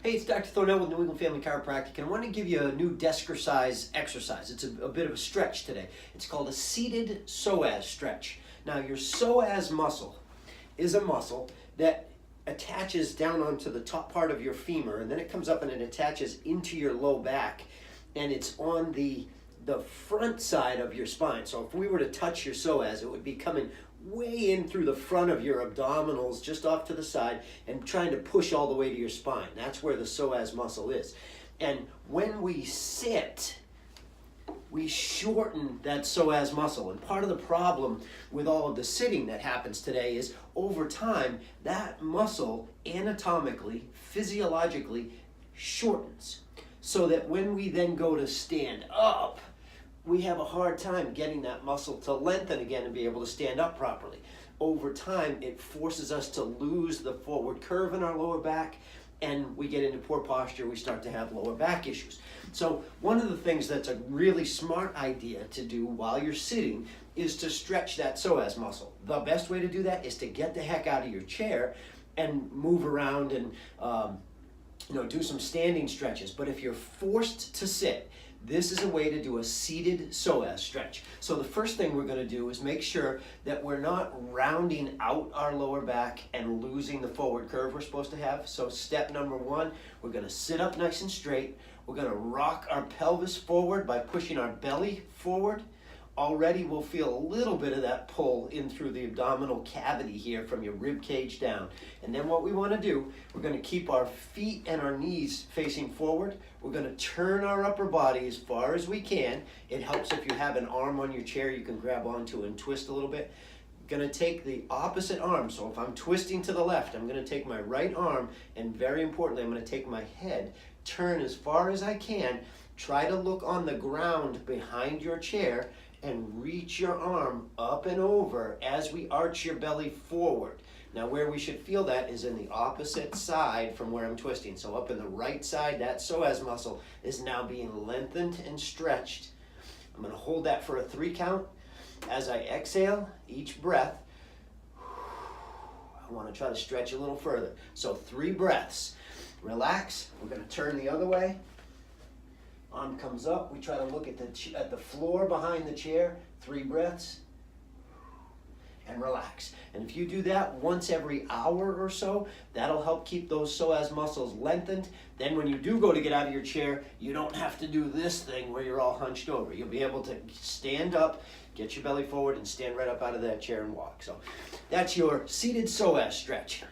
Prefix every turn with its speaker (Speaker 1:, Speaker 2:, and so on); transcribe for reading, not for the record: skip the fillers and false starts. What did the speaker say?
Speaker 1: Hey, it's Dr. Thornell with New England Family Chiropractic, and I want to give you a new deskercise exercise. It's a bit of a stretch today. It's called a seated psoas stretch. Now, your psoas muscle is a muscle that attaches down onto the top part of your femur, and then it comes up and it attaches into your low back, and it's on the front side of your spine. So if we were to touch your psoas, it would be coming way in through the front of your abdominals, just off to the side, and trying to push all the way to your spine. That's where the psoas muscle is. And when we sit, we shorten that psoas muscle. And part of the problem with all of the sitting that happens today is over time, that muscle anatomically, physiologically shortens. So that when we then go to stand up, we have a hard time getting that muscle to lengthen again and be able to stand up properly. Over time, it forces us to lose the forward curve in our lower back, and we get into poor posture. We start to have lower back issues. So one of the things that's a really smart idea to do while you're sitting is to stretch that psoas muscle. The best way to do that is to get the heck out of your chair and move around and do some standing stretches. But if you're forced to sit, this is a way to do a seated psoas stretch. So the first thing we're going to do is make sure that we're not rounding out our lower back and losing the forward curve we're supposed to have. So step number one, we're going to sit up nice and straight. We're going to rock our pelvis forward by pushing our belly forward. Already we'll feel a little bit of that pull in through the abdominal cavity here from your rib cage down. And then what we want to do, we're going to keep our feet and our knees facing forward. We're going to turn our upper body as far as we can. It helps if you have an arm on your chair you can grab onto and twist a little bit. Going to take the opposite arm. So if I'm twisting to the left, I'm going to take my right arm, and very importantly, I'm going to take my head, turn as far as I can, try to look on the ground behind your chair, and reach your arm up and over as we arch your belly forward. Now where we should feel that is in the opposite side from where I'm twisting. So up in the right side, that psoas muscle is now being lengthened and stretched. I'm going to hold that for a 3 count. As I exhale each breath, I want to try to stretch a little further. So 3 breaths. Relax. We're going to turn the other way. Arm comes up. We try to look at the floor behind the chair. 3 breaths. And relax. And if you do that once every hour or so, that'll help keep those psoas muscles lengthened. Then when you do go to get out of your chair, you don't have to do this thing where you're all hunched over. You'll be able to stand up, get your belly forward, and stand right up out of that chair and walk. So that's your seated psoas stretch.